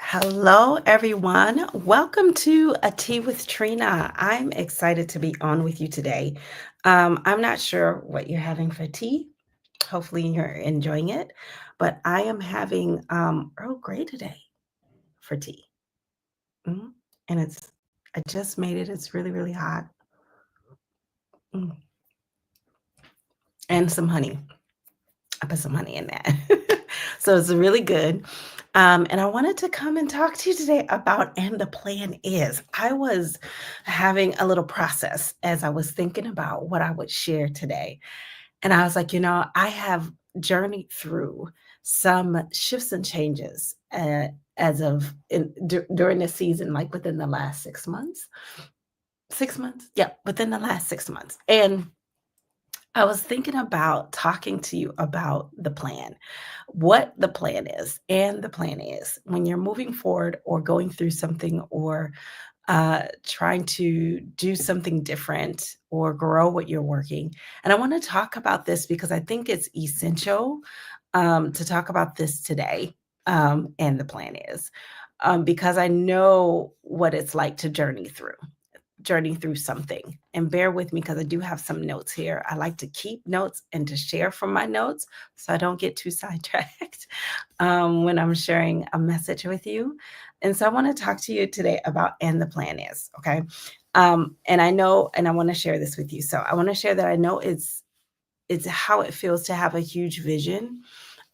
Hello, everyone. Welcome to A Tea with Trina. I'm excited to be on with you today. I'm not sure what you're having for tea. Hopefully, you're enjoying it, but I am having Earl Grey today for tea. Mhm. And I just made it. It's really, really hot. Mm. And some honey. I put some honey in that. So it's really good. And I wanted to come and talk to you today about and the plan is. I was having a little process as I was thinking about what I would share today. And I was like, I have journeyed through some shifts and changes as of during the season, like within the last 6 months. 6 months? Yeah, within the last 6 months. And I was thinking about talking to you about the plan, what the plan is. And the plan is when you're moving forward or going through something or trying to do something different or grow what you're working. And I want to talk about this because I think it's essential to talk about this today. And the plan is because I know what it's like to journey through something. And bear with me because I do have some notes here. I like to keep notes and to share from my notes so I don't get too sidetracked when I'm sharing a message with you. And so I want to talk to you today about and the plan is, okay? And I know, and I want to share this with you. So I want to share that I know it's how it feels to have a huge vision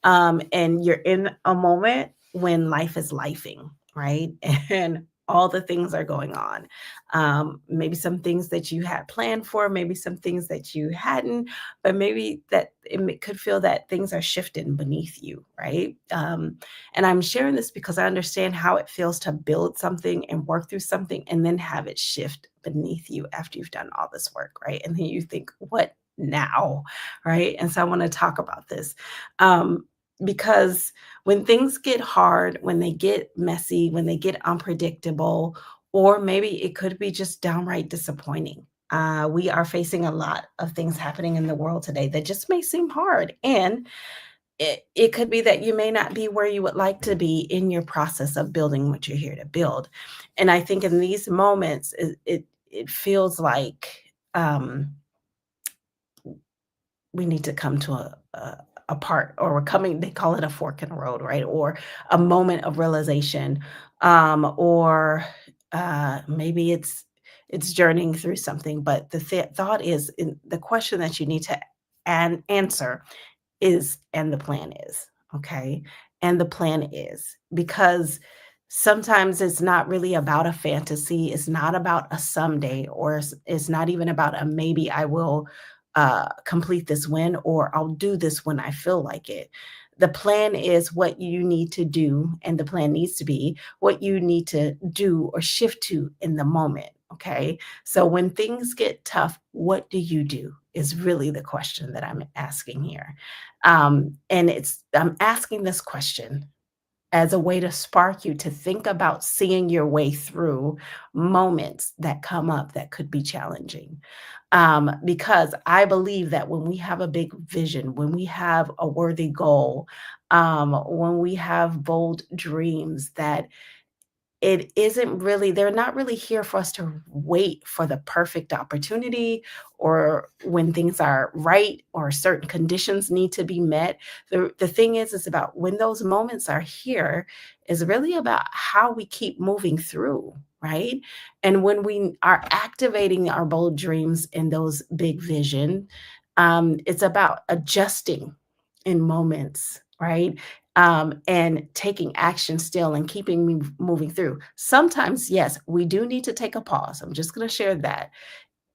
and you're in a moment when life is lifing, right? And all the things are going on. Maybe some things that you had planned for, maybe some things that you hadn't, but maybe that could feel that things are shifting beneath you, right? And I'm sharing this because I understand how it feels to build something and work through something and then have it shift beneath you after you've done all this work, right? And then you think, what now? Right. And so I want to talk about this. Um, because when things get hard, when they get messy, when they get unpredictable, or maybe it could be just downright disappointing. We are facing a lot of things happening in the world today that just may seem hard. And it could be that you may not be where you would like to be in your process of building what you're here to build. And I think in these moments, it feels like we need to come to a part or we're coming they call it a fork in the road, right? Or a moment of realization, or maybe it's journeying through something, but the thought is in the question that you need to answer is and the plan is, okay? And the plan is because sometimes it's not really about a fantasy, it's not about a someday, or it's not even about a maybe I will complete this when or I'll do this when I feel like it. The plan is what you need to do, and the plan needs to be what you need to do or shift to in the moment. Okay. So when things get tough, what do you do? Is really the question that I'm asking here. And I'm asking this question as a way to spark you to think about seeing your way through moments that come up that could be challenging. Because I believe that when we have a big vision, when we have a worthy goal, when we have bold dreams, that it isn't really they're not really here for us to wait for the perfect opportunity or when things are right or certain conditions need to be met. The thing is about when those moments are here is really about how we keep moving through, right? And when we are activating our bold dreams and those big vision, it's about adjusting in moments, right? And taking action still and keeping me moving through. Sometimes, yes, we do need to take a pause. I'm just going to share that.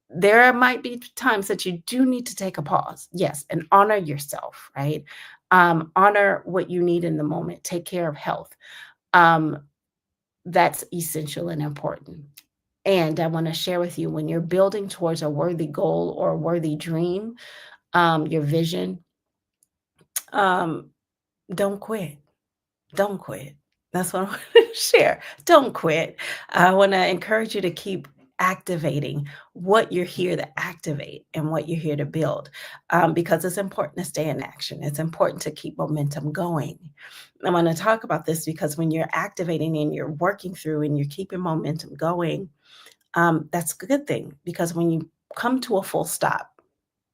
There might be times that you do need to take a pause, yes, and honor yourself, right? Honor what you need in the moment. Take care of health. Um, that's essential and important. And I want to share with you when you're building towards a worthy goal or a worthy dream, your vision, um, don't quit. Don't quit. That's what I want to share. Don't quit. I want to encourage you to keep activating what you're here to activate and what you're here to build, because it's important to stay in action. It's important to keep momentum going. I want to talk about this because when you're activating and you're working through and you're keeping momentum going, that's a good thing because when you come to a full stop,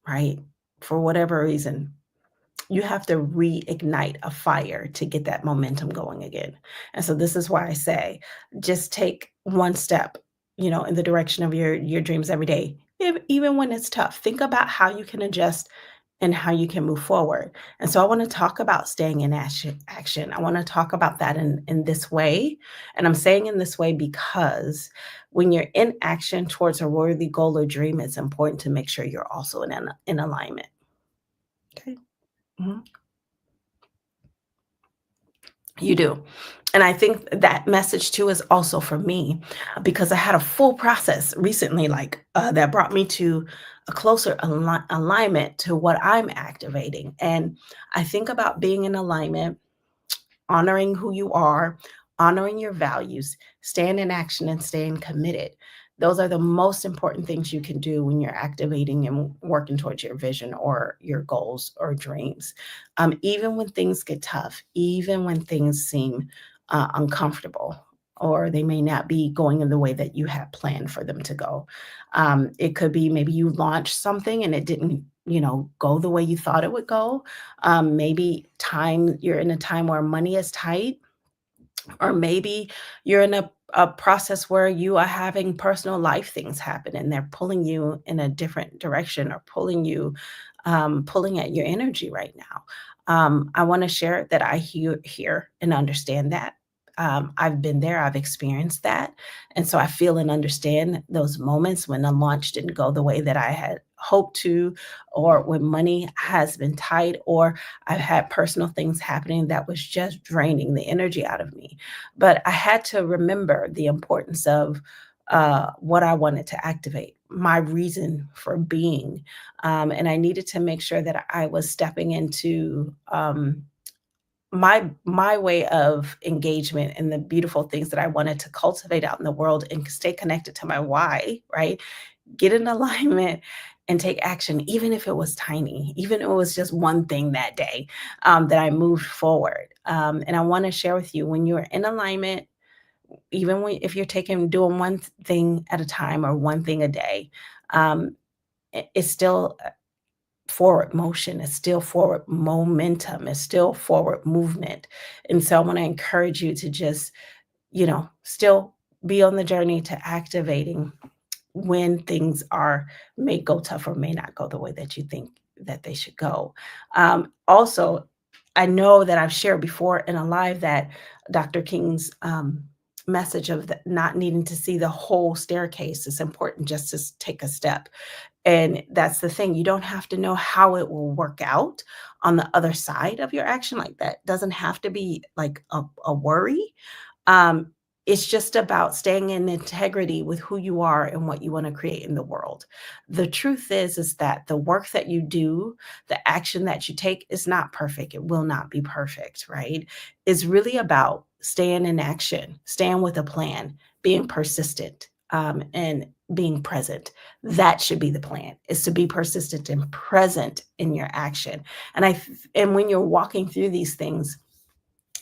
right, for whatever reason, you have to reignite a fire to get that momentum going again. And so this is why I say just take one step, in the direction of your dreams every day. Even when it's tough, think about how you can adjust and how you can move forward. And so I want to talk about staying in action. I want to talk about that in this way. And I'm saying in this way because when you're in action towards a worthy goal or dream, it's important to make sure you're also in alignment. Okay. Mhm. You do. And I think that message too is also for me because I had a full process recently, like that brought me to a closer alignment to what I'm activating. And I think about being in alignment, honoring who you are, honoring your values, staying in action and staying committed. Those are the most important things you can do when you're activating and working towards your vision or your goals or dreams. Even when things get tough, even when things seem uncomfortable, or they may not be going in the way that you had planned for them to go. It could be maybe you launched something and it didn't, go the way you thought it would go. Maybe you're in a time where money is tight, or maybe you're in a process where you are having personal life things happen and they're pulling you in a different direction or pulling at your energy right now. I want to share that I hear and understand that. I've been there, I've experienced that. And so I feel and understand those moments when the launch didn't go the way that I had hoped to, or when money has been tight, or I've had personal things happening that was just draining the energy out of me. But I had to remember the importance of what I wanted to activate, my reason for being. And I needed to make sure that I was stepping into my way of engagement and the beautiful things that I wanted to cultivate out in the world and stay connected to my why, right? Get in alignment and take action, even if it was tiny, even if it was just one thing that day, that I moved forward. And I want to share with you when you're in alignment, even if you're doing one thing at a time or one thing a day, um, it's still forward motion, it's still forward momentum, it's still forward movement. And so I want to encourage you to just, still be on the journey to activating when things may go tough or may not go the way that you think that they should go. Also, I know that I've shared before in a live that Dr. King's message of not needing to see the whole staircase is important just to take a step. And that's the thing. You don't have to know how it will work out on the other side of your action. Like that doesn't have to be like a worry. um, it's just about staying in integrity with who you are and what you want to create in the world. The truth is that the work that you do, the action that you take is not perfect. It will not be perfect, right? It's really about staying in action, staying with a plan, being persistent, and being present. That should be the plan, is to be persistent and present in your action. And when you're walking through these things,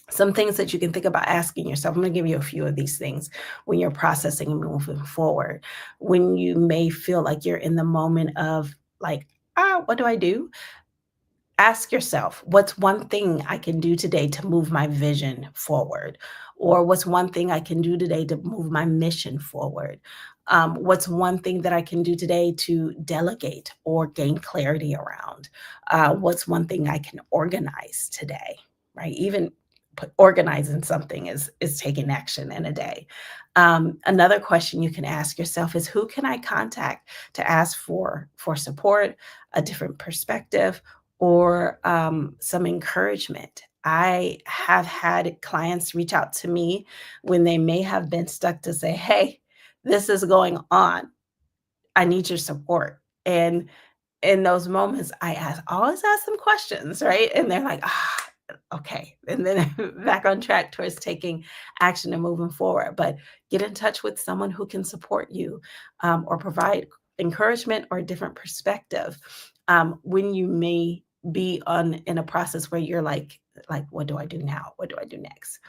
some things that you can think about asking yourself. I'm going to give you a few of these things when you're processing and moving forward. When you may feel like you're in the moment of like, what do I do? Ask yourself, what's one thing I can do today to move my vision forward? Or what's one thing I can do today to move my mission forward? What's one thing that I can do today to delegate or gain clarity around? What's one thing I can organize today? Right? Even organizing something is taking action in a day. Another question you can ask yourself is, who can I contact to ask for support, a different perspective, or some encouragement? I have had clients reach out to me when they may have been stuck to say, hey, this is going on. I need your support. And in those moments, I always ask them questions, right? And they're like, Okay, and then back on track towards taking action and moving forward. But get in touch with someone who can support you, or provide encouragement or a different perspective, when you may be on in a process where you're like, what do I do now? What do I do next?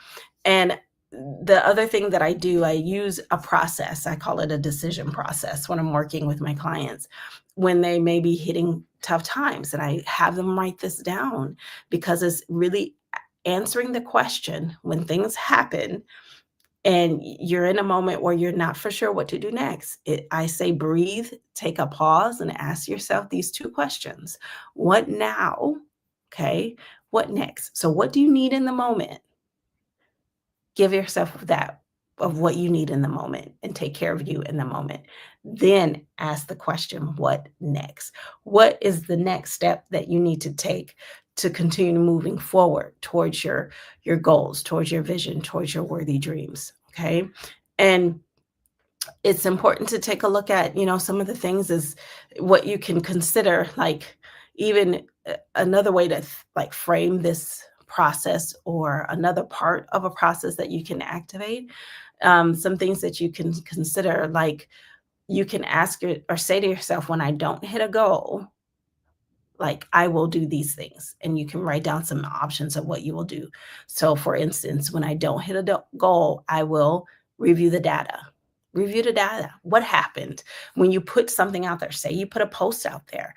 And the other thing that I do, I use a process. I call it a decision process when I'm working with my clients when they may be hitting tough times. And I have them write this down because it's really answering the question when things happen and you're in a moment where you're not for sure what to do next. I say breathe, take a pause, and ask yourself these two questions. What now? Okay. What next? So, what do you need in the moment? Give yourself that of what you need in the moment and take care of you in the moment. Then ask the question, what next? What is the next step that you need to take to continue moving forward towards your goals, towards your vision, towards your worthy dreams? Okay. And it's important to take a look at, some of the things is what you can consider, like even another way to like frame this process or another part of a process that you can activate. Some things that you can consider, like you can ask or say to yourself, when I don't hit a goal, like I will do these things, and you can write down some options of what you will do. So for instance, when I don't hit a goal, I will review the data. Review the data. What happened when you put something out there? Say you put a post out there,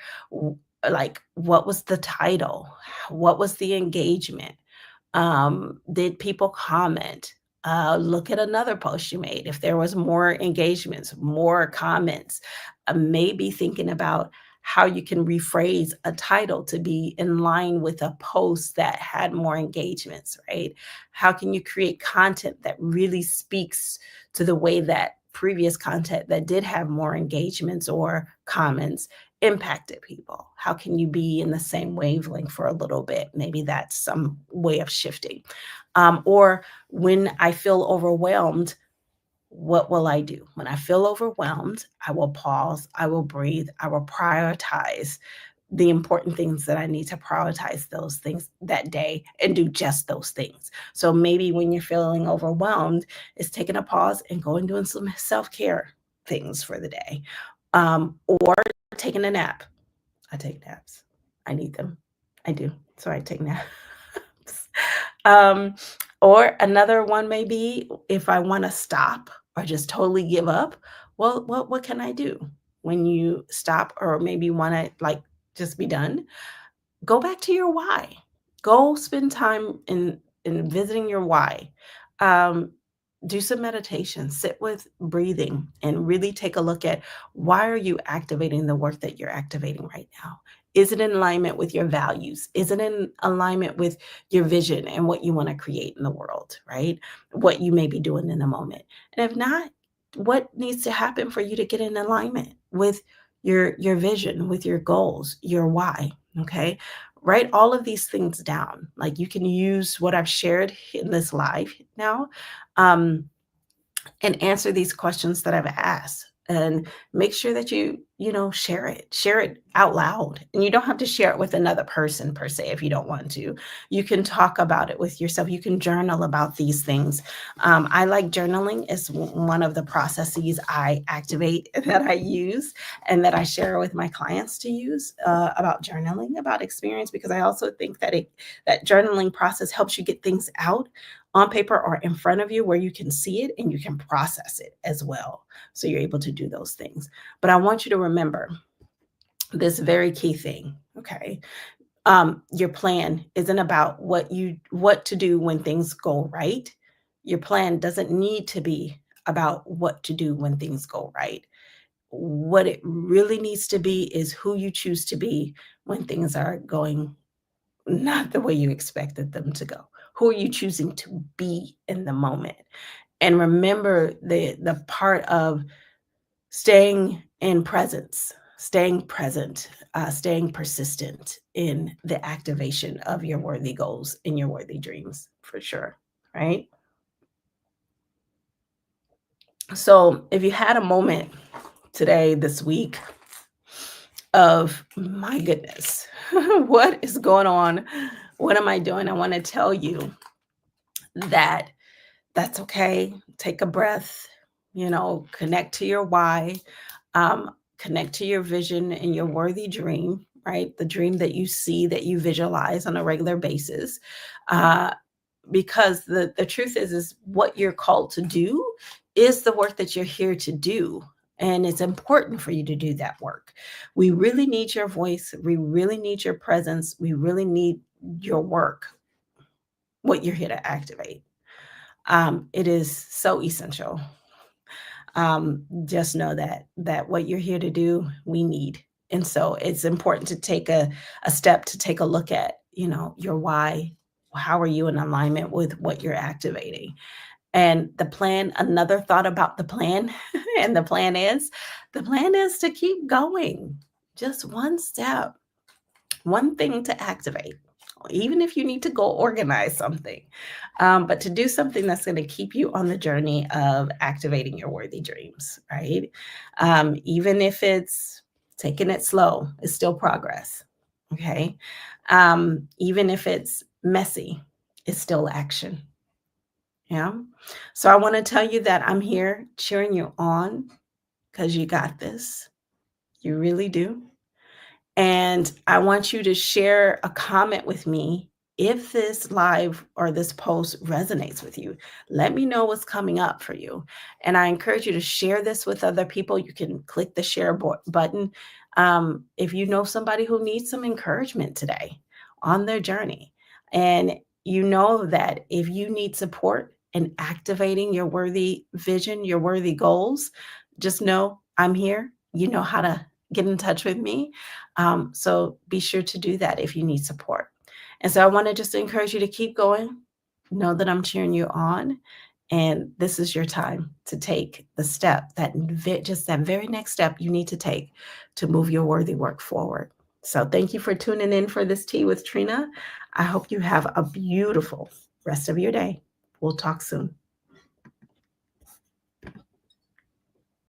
like what was the title? What was the engagement? Did people comment? Look at another post you made. If there was more engagements, more comments, maybe thinking about how you can rephrase a title to be in line with a post that had more engagements, right? How can you create content that really speaks to the way that previous content that did have more engagements or comments impacted people? How can you be in the same wavelength for a little bit? Maybe that's some way of shifting. Or when I feel overwhelmed, what will I do? When I feel overwhelmed, I will pause, I will breathe, I will prioritize the important things that I need to prioritize those things that day and do just those things. So maybe when you're feeling overwhelmed, it's taking a pause and going doing some self-care things for the day. Or taking a nap. I take naps. I need them. I do. So I take naps. Um, or another one may be if I want to stop or just totally give up, well, what can I do when you stop or maybe want to like just be done? Go back to your why. Go spend time in visiting your why. Um, do some meditation, sit with breathing, and really take a look at why are you activating the work that you're activating right now? Is it in alignment with your values? Is it in alignment with your vision and what you want to create in the world, right? What you may be doing in the moment. And if not, what needs to happen for you to get in alignment with your vision, with your goals, your why? Okay. Write all of these things down. Like you can use what I've shared in this live now, um, and answer these questions that I've asked. And make sure that share it out loud. And you don't have to share it with another person per se if you don't want to. You can talk about it with yourself. You can journal about these things. I like journaling is one of the processes I activate that I use and that I share with my clients to use about journaling, about experience, because I also think that that journaling process helps you get things out on paper or in front of you where you can see it and you can process it as well. So you're able to do those things. But I want you to remember this very key thing, okay? Your plan isn't about what to do when things go right. Your plan doesn't need to be about what to do when things go right. What it really needs to be is who you choose to be when things are going not the way you expected them to go. Who are you choosing to be in the moment? And remember the part of staying in presence, staying present, staying persistent in the activation of your worthy goals and your worthy dreams, for sure. Right. So if you had a moment today, this week, of my goodness, what is going on What am I doing? I want to tell you that that's okay. Take a breath, connect to your why, connect to your vision and your worthy dream, right? The dream that you see, that you visualize on a regular basis. Uh, because the truth is what you're called to do is the work that you're here to do. And it's important for you to do that work. We really need your voice. We really need your presence. We really need your work, what you're here to activate. It is so essential. Just know that what you're here to do, we need. And so it's important to take a step to take a look at, your why. How are you in alignment with what you're activating? And the plan, another thought about the plan, and the plan is to keep going. Just one step, one thing to activate, even if you need to go organize something, but to do something that's going to keep you on the journey of activating your worthy dreams, right? Even if it's taking it slow, it's still progress. Okay. Even if it's messy, it's still action. Yeah. So I want to tell you that I'm here cheering you on because you got this. You really do. And I want you to share a comment with me if this live or this post resonates with you. Let me know what's coming up for you. And I encourage you to share this with other people. You can click the share button if you know somebody who needs some encouragement today on their journey. And you know that if you need support in activating your worthy vision, your worthy goals, just know I'm here. You know how to get in touch with me, so be sure to do that if you need support. And so I want to just encourage you to keep going. Know that I'm cheering you on. And this is your time to take the step, just that very next step you need to take to move your worthy work forward. So thank you for tuning in for this tea with Trina. I hope you have a beautiful rest of your day. We'll talk soon.